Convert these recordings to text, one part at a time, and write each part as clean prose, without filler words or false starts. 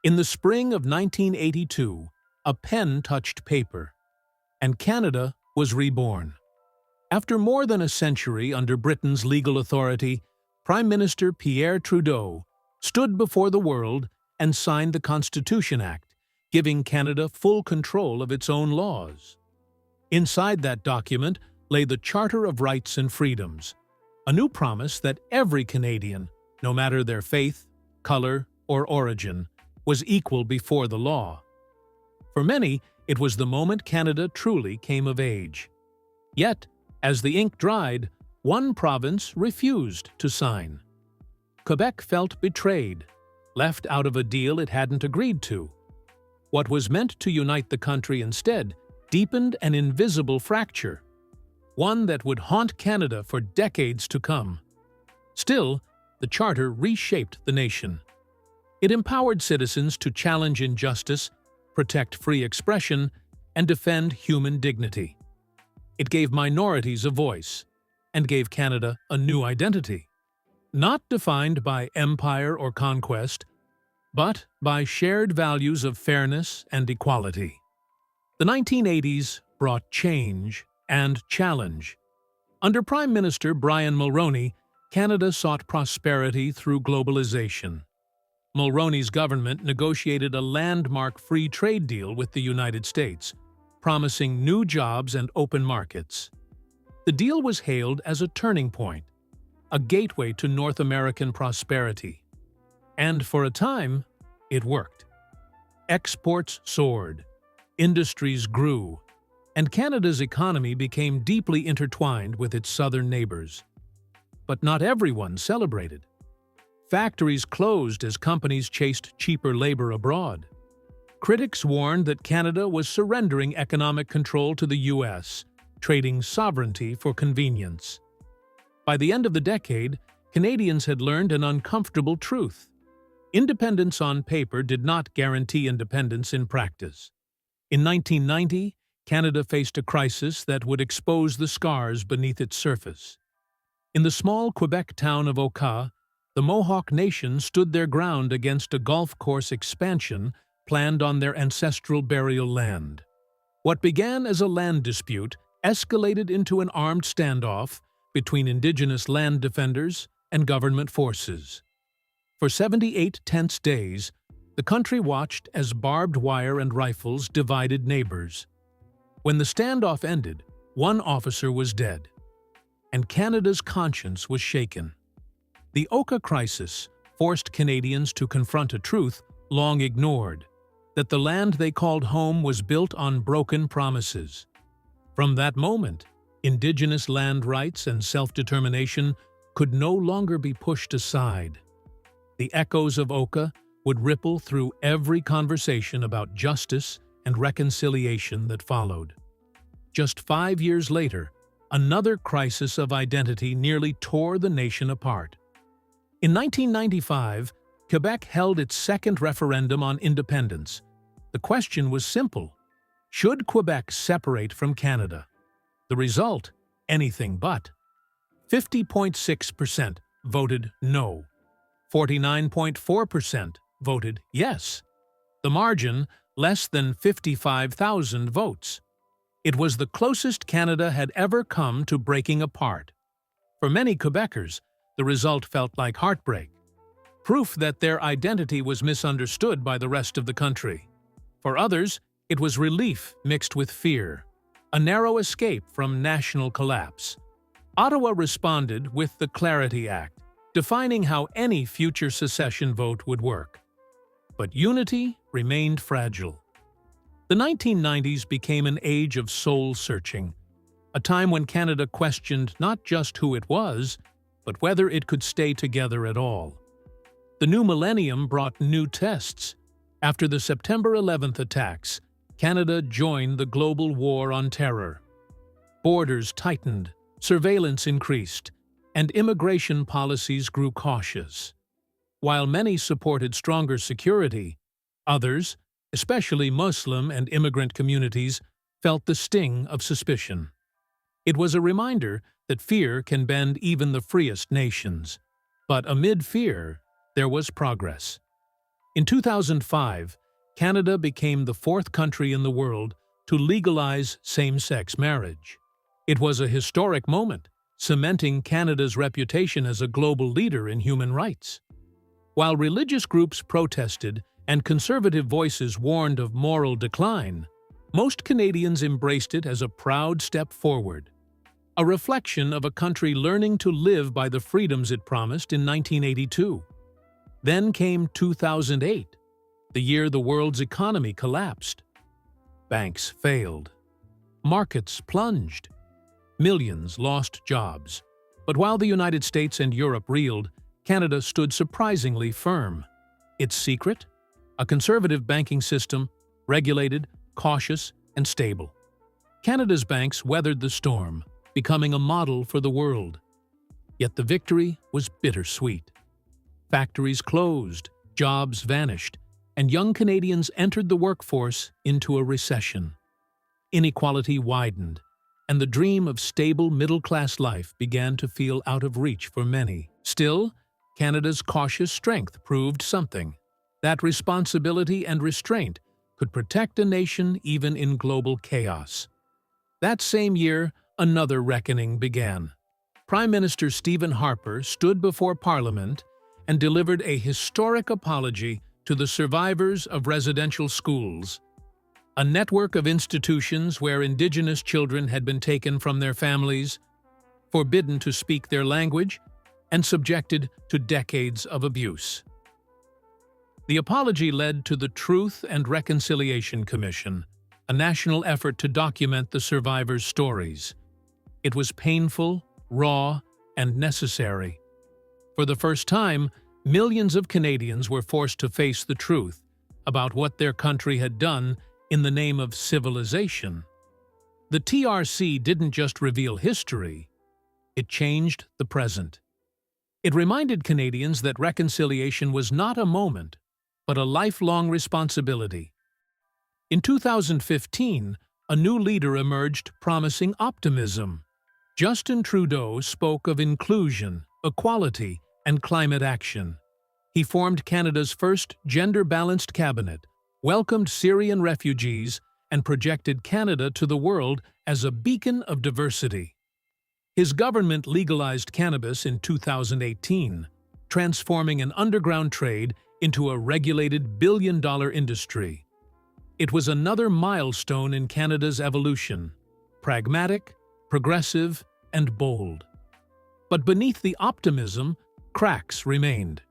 In the spring of 1982, a pen touched paper, and Canada was reborn. After more than a century under Britain's legal authority, Prime Minister Pierre Trudeau stood before the world and signed the Constitution Act, giving Canada full control of its own laws. Inside that document lay the Charter of Rights and Freedoms, a new promise that every Canadian, no matter their faith, color, or origin, was equal before the law. For many, it was the moment Canada truly came of age. Yet, as the ink dried, one province refused to sign. Quebec felt betrayed, left out of a deal it hadn't agreed to. What was meant to unite the country instead deepened an invisible fracture, one that would haunt Canada for decades to come. Still, the Charter reshaped the nation. It empowered citizens to challenge injustice, protect free expression, and defend human dignity. It gave minorities a voice, and gave Canada a new identity, not defined by empire or conquest, but by shared values of fairness and equality. The 1980s brought change and challenge. Under Prime Minister Brian Mulroney, Canada sought prosperity through globalization. Mulroney's government negotiated a landmark free trade deal with the United States, promising new jobs and open markets. The deal was hailed as a turning point, a gateway to North American prosperity. And for a time, it worked. Exports soared, industries grew, and Canada's economy became deeply intertwined with its southern neighbors. But not everyone celebrated. Factories closed as companies chased cheaper labor abroad. Critics warned that Canada was surrendering economic control to the U.S., trading sovereignty for convenience. By the end of the decade, Canadians had learned an uncomfortable truth. Independence on paper did not guarantee independence in practice. In 1990, Canada faced a crisis that would expose the scars beneath its surface. In the small Quebec town of Oka, the Mohawk Nation stood their ground against a golf course expansion planned on their ancestral burial land. What began as a land dispute escalated into an armed standoff between Indigenous land defenders and government forces. For 78 tense days, the country watched as barbed wire and rifles divided neighbors. When the standoff ended, one officer was dead, and Canada's conscience was shaken. The Oka crisis forced Canadians to confront a truth long ignored, that the land they called home was built on broken promises. From that moment, Indigenous land rights and self-determination could no longer be pushed aside. The echoes of Oka would ripple through every conversation about justice and reconciliation that followed. Just 5 years later, another crisis of identity nearly tore the nation apart. In 1995, Quebec held its second referendum on independence. The question was simple: should Quebec separate from Canada? The result? Anything but. 50.6% voted no. 49.4% voted yes. The margin, less than 55,000 votes. It was the closest Canada had ever come to breaking apart. For many Quebecers, the result felt like heartbreak, proof that their identity was misunderstood by the rest of the country. For others, it was relief mixed with fear, a narrow escape from national collapse. Ottawa responded with the Clarity Act, defining how any future secession vote would work. But unity remained fragile. The 1990s became an age of soul-searching, a time when Canada questioned not just who it was, but whether it could stay together at all. The new millennium brought new tests. After the September 11th attacks, Canada joined the global war on terror. Borders tightened, surveillance increased, and immigration policies grew cautious. While many supported stronger security, others, especially Muslim and immigrant communities, felt the sting of suspicion. It was a reminder that fear can bend even the freest nations. But amid fear, there was progress. In 2005, Canada became the fourth country in the world to legalize same-sex marriage. It was a historic moment, cementing Canada's reputation as a global leader in human rights. While religious groups protested and conservative voices warned of moral decline, most Canadians embraced it as a proud step forward, a reflection of a country learning to live by the freedoms it promised in 1982. Then came 2008, the year the world's economy collapsed. Banks failed. Markets plunged. Millions lost jobs. But while the United States and Europe reeled, Canada stood surprisingly firm. Its secret? A conservative banking system, regulated, cautious, and stable. Canada's banks weathered the storm, becoming a model for the world. Yet the victory was bittersweet. Factories closed, jobs vanished, and young Canadians entered the workforce into a recession. Inequality widened, and the dream of stable middle-class life began to feel out of reach for many. Still, Canada's cautious strength proved something: that responsibility and restraint could protect a nation even in global chaos. That same year, another reckoning began. Prime Minister Stephen Harper stood before Parliament and delivered a historic apology to the survivors of residential schools, a network of institutions where Indigenous children had been taken from their families, forbidden to speak their language, and subjected to decades of abuse. The apology led to the Truth and Reconciliation Commission, a national effort to document the survivors' stories. It was painful, raw, and necessary. For the first time, millions of Canadians were forced to face the truth about what their country had done in the name of civilization. The TRC didn't just reveal history, it changed the present. It reminded Canadians that reconciliation was not a moment, but a lifelong responsibility. In 2015, a new leader emerged promising optimism. Justin Trudeau spoke of inclusion, equality, and climate action. He formed Canada's first gender-balanced cabinet, welcomed Syrian refugees, and projected Canada to the world as a beacon of diversity. His government legalized cannabis in 2018, transforming an underground trade into a regulated billion-dollar industry. It was another milestone in Canada's evolution: pragmatic, progressive, and bold. But beneath the optimism, cracks remained.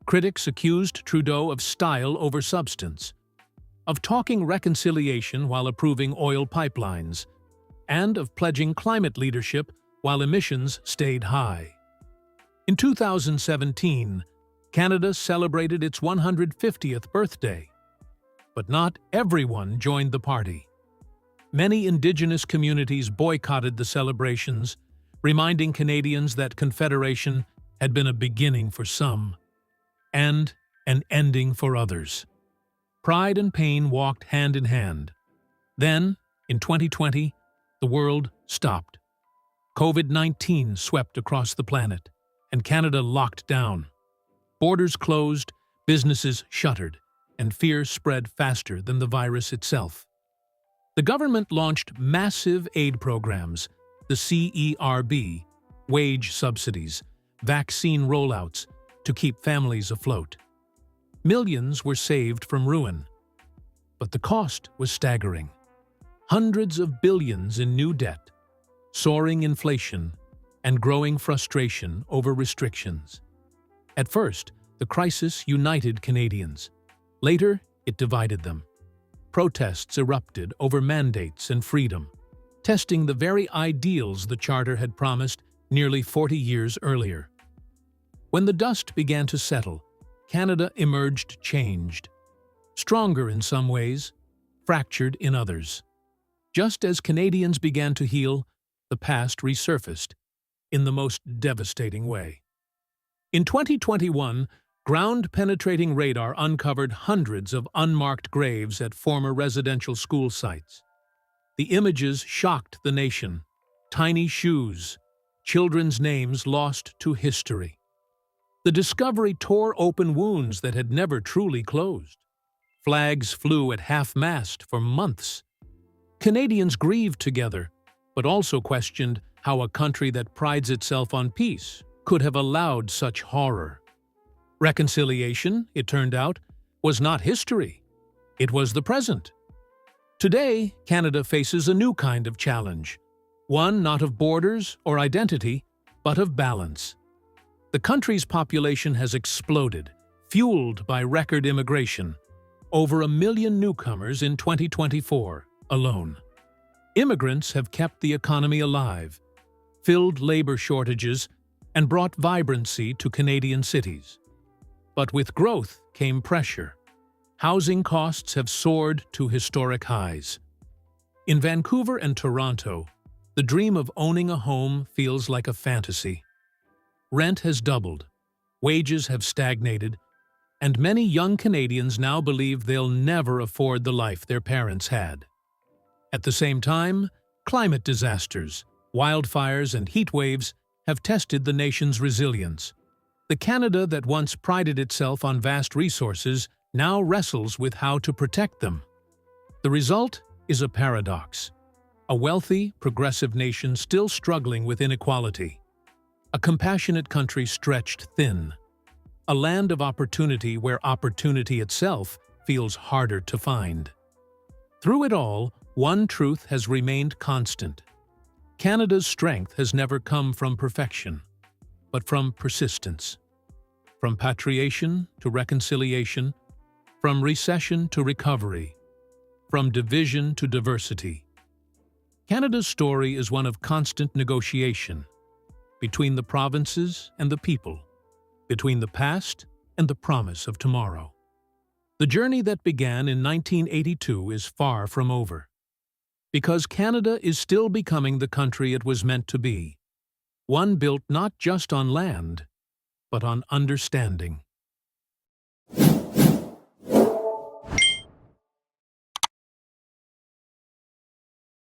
Critics accused Trudeau of style over substance, of talking reconciliation while approving oil pipelines, and of pledging climate leadership while emissions stayed high. In 2017, Canada celebrated its 150th birthday. But not everyone joined the party. Many Indigenous communities boycotted the celebrations, reminding Canadians that Confederation had been a beginning for some, and an ending for others. Pride and pain walked hand in hand. Then, in 2020, the world stopped. COVID-19 swept across the planet, and Canada locked down. Borders closed, businesses shuttered, and fear spread faster than the virus itself. The government launched massive aid programs, the CERB, wage subsidies, vaccine rollouts, to keep families afloat. Millions were saved from ruin. But the cost was staggering. Hundreds of billions in new debt, soaring inflation, and growing frustration over restrictions. At first, the crisis united Canadians. Later, it divided them. Protests erupted over mandates and freedom, testing the very ideals the Charter had promised nearly 40 years earlier. When the dust began to settle, Canada emerged changed. Stronger in some ways, fractured in others. Just as Canadians began to heal, the past resurfaced in the most devastating way. In 2021, ground-penetrating radar uncovered hundreds of unmarked graves at former residential school sites. The images shocked the nation. Tiny shoes, children's names lost to history. The discovery tore open wounds that had never truly closed. Flags flew at half-mast for months. Canadians grieved together, but also questioned how a country that prides itself on peace could have allowed such horror. Reconciliation, it turned out, was not history. It was the present. Today, Canada faces a new kind of challenge, one not of borders or identity, but of balance. The country's population has exploded, fueled by record immigration, over 1 million newcomers in 2024 alone. Immigrants have kept the economy alive, filled labor shortages, and brought vibrancy to Canadian cities. But with growth came pressure. Housing costs have soared to historic highs. In Vancouver and Toronto, the dream of owning a home feels like a fantasy. Rent has doubled, wages have stagnated, and many young Canadians now believe they'll never afford the life their parents had. At the same time, climate disasters, wildfires, and heat waves have tested the nation's resilience. The Canada that once prided itself on vast resources now wrestles with how to protect them. The result is a paradox: a wealthy, progressive nation still struggling with inequality, a compassionate country stretched thin, a land of opportunity where opportunity itself feels harder to find. Through it all, one truth has remained constant. Canada's strength has never come from perfection, but from persistence. From patriation to reconciliation, from recession to recovery, from division to diversity. Canada's story is one of constant negotiation between the provinces and the people, between the past and the promise of tomorrow. The journey that began in 1982 is far from over, because Canada is still becoming the country it was meant to be, one built not just on land, but on understanding.